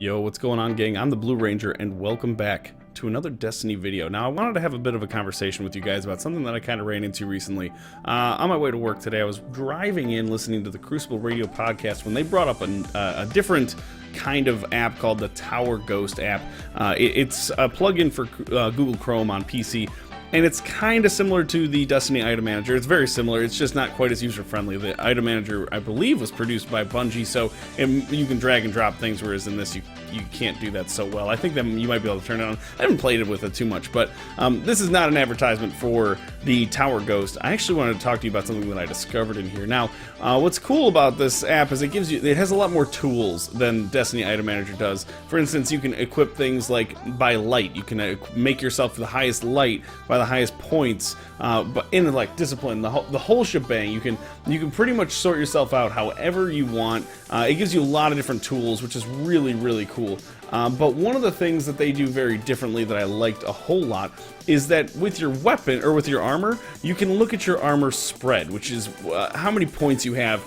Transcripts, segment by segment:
Yo, what's going on, gang? I'm the Blue Ranger, and welcome back to another Destiny video. Now, I wanted to have a bit of a conversation with you guys about something that I kind of ran into recently. On my way to work today, I was driving in listening to the Crucible Radio podcast when they brought up a different kind of app called the Tower Ghost app. It's a plugin for Google Chrome on PC. And it's kind of similar to the Destiny Item Manager. It's very similar. It's just not quite as user-friendly. The Item Manager, I believe, was produced by Bungie, so you can drag and drop things, whereas in this, you can't do that so well. I think that you might be able to turn it on. I haven't played it with it too much, but this is not an advertisement for the Tower Ghost. I actually wanted to talk to you about something that I discovered in here. Now, what's cool about this app is it has a lot more tools than Destiny Item Manager does. For instance, you can equip things like by light. You can make yourself the highest light by the highest points, but in like discipline, the whole shebang. You can pretty much sort yourself out however you want. It gives you a lot of different tools, which is really cool. But one of the things that they do very differently that I liked a whole lot is that with your weapon or with your armor, you can look at your armor spread, which is how many points you have,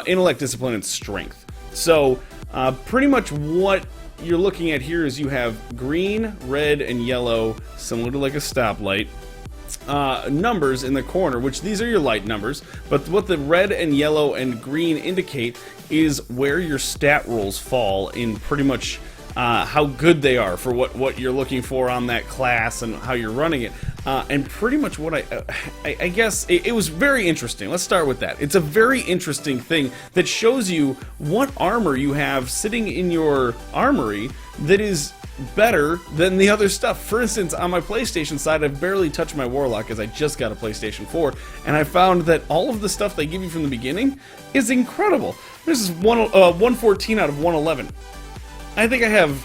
intellect, discipline, and strength. So pretty much what you're looking at here is you have green, red, and yellow, similar to like a stoplight, numbers in the corner, which these are your light numbers, but what the red and yellow and green indicate is where your stat rolls fall in pretty much how good they are for what you're looking for on that class and how you're running it. And pretty much what I guess it was very interesting. Let's start with that. It's a very interesting thing that shows you what armor you have sitting in your armory that is better than the other stuff. For instance, on my PlayStation side, I've barely touched my Warlock as I just got a PlayStation 4, and I found that all of the stuff they give you from the beginning is incredible. This is 114 out of 111. I think I have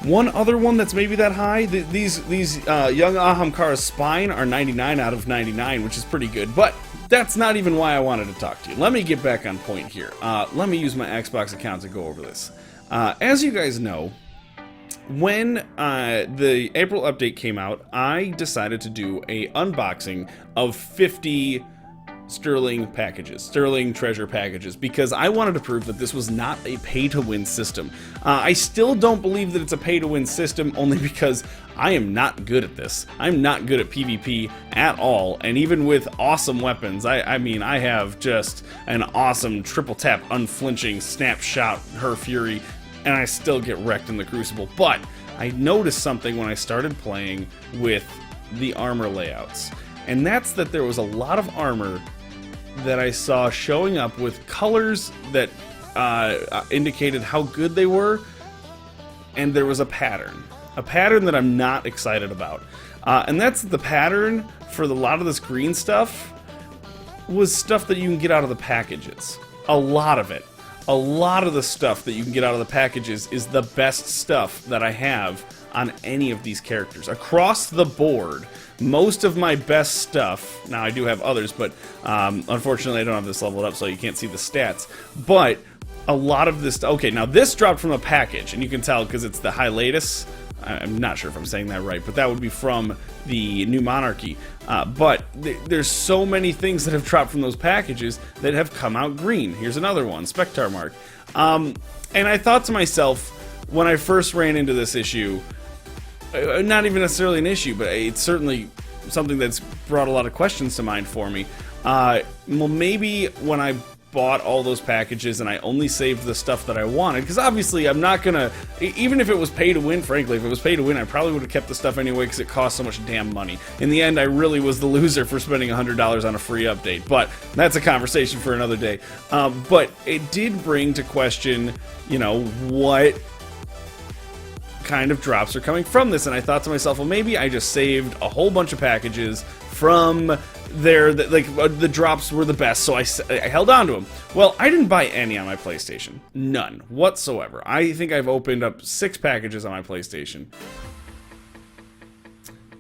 one other one that's maybe that high. These young Ahamkara's spine are 99 out of 99, which is pretty good, but that's not even why I wanted to talk to you. Let me get back on point here. Let me use my Xbox account to go over this. As you guys know, when the April update came out, I decided to do a unboxing of 50 Sterling treasure packages, because I wanted to prove that this was not a pay-to-win system. I still don't believe that it's a pay-to-win system, only because I am not good at this. I'm not good at PvP at all, and even with awesome weapons, I mean, I have just an awesome triple tap, unflinching, snapshot, Her Fury, and I still get wrecked in the Crucible. But I noticed something when I started playing with the armor layouts, and that's that there was a lot of armor that I saw showing up with colors that indicated how good they were, and there was a pattern that I'm not excited about, and that's the pattern for a lot of this green stuff was stuff that you can get out of the packages. A lot of the stuff that you can get out of the packages is the best stuff that I have on any of these characters. Across the board, most of my best stuff, now I do have others, but unfortunately I don't have this leveled up, so you can't see the stats, but a lot of this, okay, now this dropped from a package, and you can tell because it's the Hylatus. I'm not sure if I'm saying that right, but that would be from the New Monarchy. But there's so many things that have dropped from those packages that have come out green. Here's another one, Spectar Mark. And I thought to myself, when I first ran into this issue, not even necessarily an issue, but it's certainly something that's brought a lot of questions to mind for me. Well, maybe when I bought all those packages and I only saved the stuff that I wanted, because obviously I'm not gonna, even if it was pay to win, frankly, if it was pay to win, I probably would have kept the stuff anyway because it cost so much damn money. In the end, I really was the loser for spending $100 on a free update, but that's a conversation for another day. But it did bring to question, you know, what kind of drops are coming from this, and I thought to myself, well, maybe I just saved a whole bunch of packages from there that, like, the drops were the best, so I held on to them. Well, I didn't buy any on my PlayStation. None whatsoever. I think I've opened up 6 packages on my PlayStation.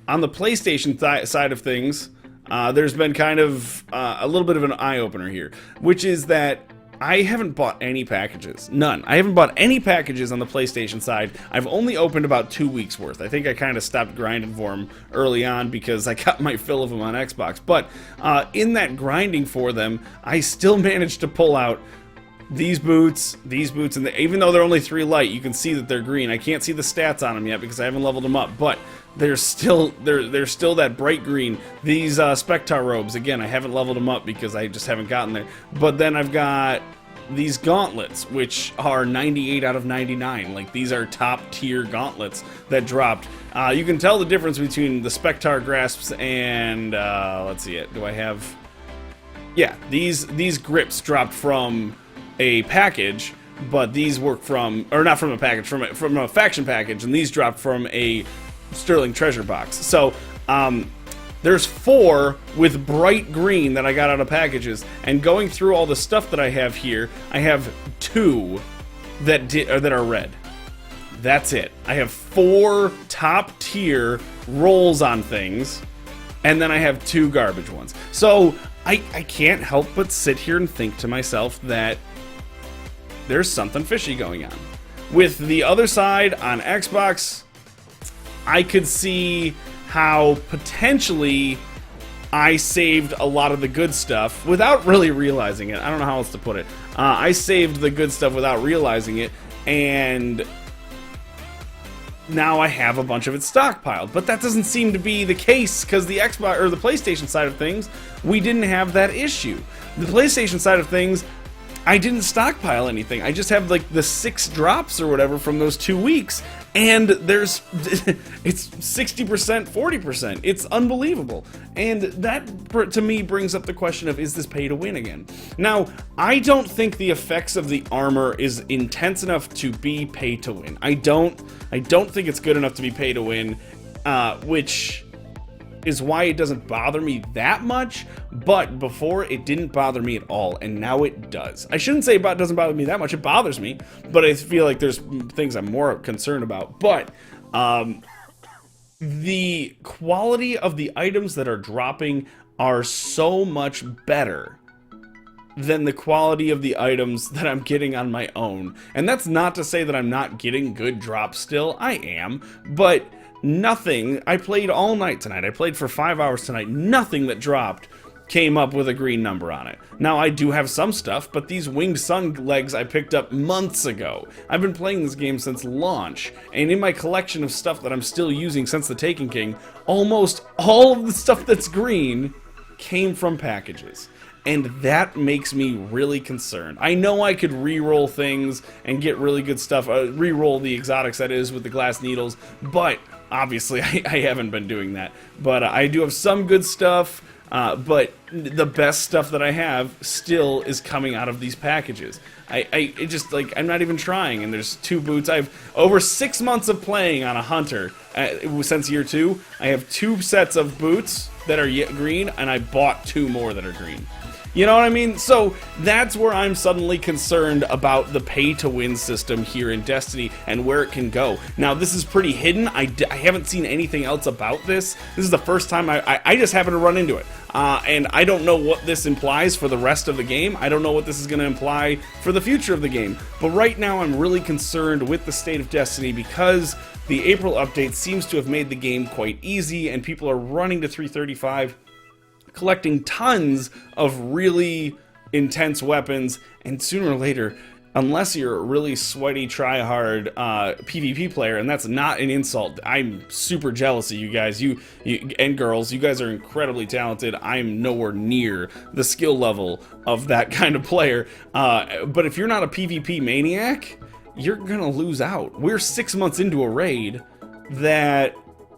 On the PlayStation side of things, there's been kind of a little bit of an eye-opener here, which is that I haven't bought any packages. None. I haven't bought any packages on the PlayStation side. I've only opened about 2 weeks worth. I think I kind of stopped grinding for them early on because I got my fill of them on Xbox. But in that grinding for them, I still managed to pull out these boots, and even though they're only 3 light, you can see that they're green. I can't see the stats on them yet because I haven't leveled them up, but they're still that bright green. These Spectar robes, again, I haven't leveled them up because I just haven't gotten there. But then I've got these gauntlets, which are 98 out of 99. Like, these are top tier gauntlets that dropped. You can tell the difference between the Spectar grasps and let's see it. Do I have? Yeah, these grips dropped from a package, but these work from, or not from a package, from a faction package, and these dropped from a Sterling treasure box. So there's 4 with bright green that I got out of packages, and going through all the stuff that I have here, I have 2 that are red. That's it. I have 4 top tier rolls on things, and then I have 2 garbage ones. So I can't help but sit here and think to myself that there's something fishy going on. With the other side on Xbox, I could see how potentially I saved a lot of the good stuff without really realizing it. I don't know how else to put it. I saved the good stuff without realizing it, and now I have a bunch of it stockpiled. But that doesn't seem to be the case, because the Xbox or the PlayStation side of things, we didn't have that issue. The PlayStation side of things, I didn't stockpile anything. I just have like the 6 drops or whatever from those 2 weeks, and there's it's 60%, 40%. It's unbelievable. And that to me brings up the question of, is this pay to win again? Now, I don't think the effects of the armor is intense enough to be pay to win. I don't think it's good enough to be pay to win, which is why it doesn't bother me that much. But before, it didn't bother me at all, and now it does. I shouldn't say it doesn't bother me that much. It bothers me, but I feel like there's things I'm more concerned about. But the quality of the items that are dropping are so much better than the quality of the items that I'm getting on my own. And that's not to say that I'm not getting good drops still. I am, but nothing. I played all night tonight. I played for 5 hours tonight. Nothing that dropped came up with a green number on it. Now, I do have some stuff, but these Winged Sun legs I picked up months ago. I've been playing this game since launch, and in my collection of stuff that I'm still using since the Taken King, almost all of the stuff that's green came from packages. And that makes me really concerned. I know I could re-roll things and get really good stuff, re-roll the exotics, that is, with the glass needles, but obviously I haven't been doing that. But I do have some good stuff, but the best stuff that I have still is coming out of these packages. It just, like, I'm not even trying, and there's 2 boots. I've over 6 months of playing on a hunter since year 2. I have 2 sets of boots that are green, and I bought 2 more that are green. You know what I mean? So that's where I'm suddenly concerned about the pay-to-win system here in Destiny and where it can go. Now, this is pretty hidden. I haven't seen anything else about this. This is the first time I just happened to run into it. And I don't know what this implies for the rest of the game. I don't know what this is going to imply for the future of the game. But right now, I'm really concerned with the state of Destiny because the April update seems to have made the game quite easy, and people are running to 335, collecting tons of really intense weapons, and sooner or later, unless you're a really sweaty, try-hard PvP player, and that's not an insult. I'm super jealous of you guys, you and girls. You guys are incredibly talented. I'm nowhere near the skill level of that kind of player. But if you're not a PvP maniac, you're gonna lose out. We're 6 months into a raid that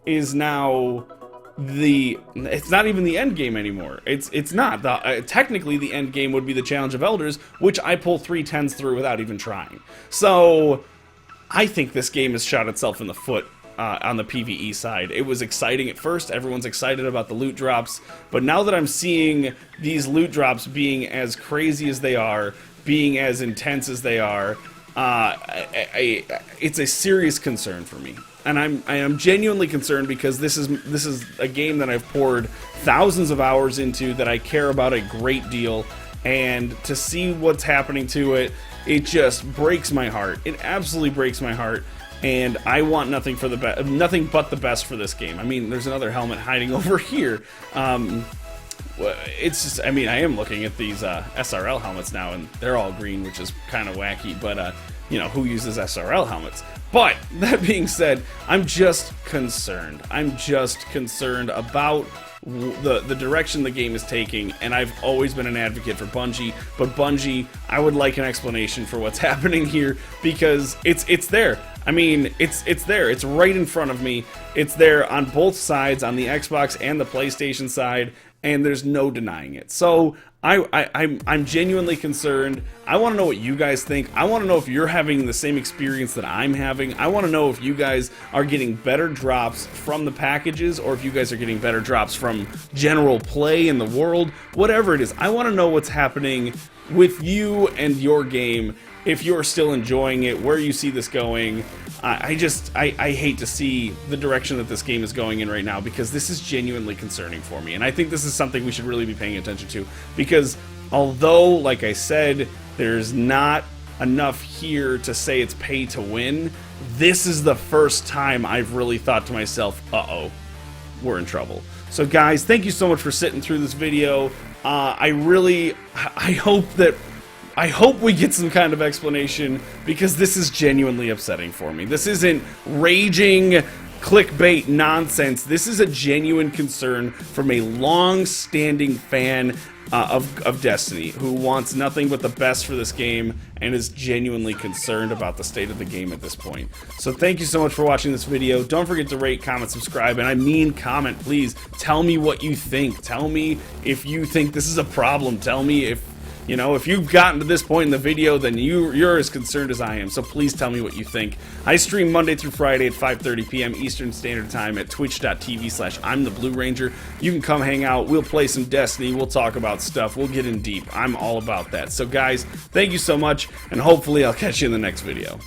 is now it's not even the end game anymore. It's not. Technically, the end game would be the Challenge of Elders, which I pull 3 10s through without even trying. So I think this game has shot itself in the foot on the PvE side. It was exciting at first. Everyone's excited about the loot drops, but now that I'm seeing these loot drops being as crazy as they are, being as intense as they are, it's a serious concern for me. And I am genuinely concerned because this is a game that I've poured thousands of hours into, that I care about a great deal, and to see what's happening to it, it just breaks my heart. It absolutely breaks my heart, and I want nothing but the best for this game. I mean, there's another helmet hiding over here. it's just, I mean, I am looking at these SRL helmets now, and they're all green, which is kind of wacky, but, you know, who uses SRL helmets? But, that being said, I'm just concerned. I'm just concerned about the direction the game is taking, and I've always been an advocate for Bungie, but Bungie, I would like an explanation for what's happening here, because it's there. I mean, it's there. It's right in front of me. It's there on both sides, on the Xbox and the PlayStation side, and there's no denying it. So I'm genuinely concerned. I want to know what you guys think. I want to know if you're having the same experience that I'm having. I want to know if you guys are getting better drops from the packages, or if you guys are getting better drops from general play in the world. Whatever it is, I want to know what's happening with you and your game, if you're still enjoying it, where you see this going. I hate to see the direction that this game is going in right now, because this is genuinely concerning for me, and I think this is something we should really be paying attention to, because although, like I said, there's not enough here to say it's pay to win, this is the first time I've really thought to myself, uh-oh, we're in trouble. So guys, thank you so much for sitting through this video. I hope we get some kind of explanation, because this is genuinely upsetting for me. This isn't raging clickbait nonsense. This is a genuine concern from a long-standing fan of Destiny, who wants nothing but the best for this game and is genuinely concerned about the state of the game at this point. So thank you so much for watching this video. Don't forget to rate, comment, subscribe, and I mean comment, please. Tell me what you think. Tell me if you think this is a problem. Tell me if, you know, if you've gotten to this point in the video, then you're as concerned as I am, so please tell me what you think. I stream Monday through Friday at 5:30 p.m. Eastern Standard Time at twitch.tv/I'mTheBlueRanger. You can come hang out, we'll play some Destiny, we'll talk about stuff, we'll get in deep. I'm all about that. So guys, thank you so much, and hopefully I'll catch you in the next video.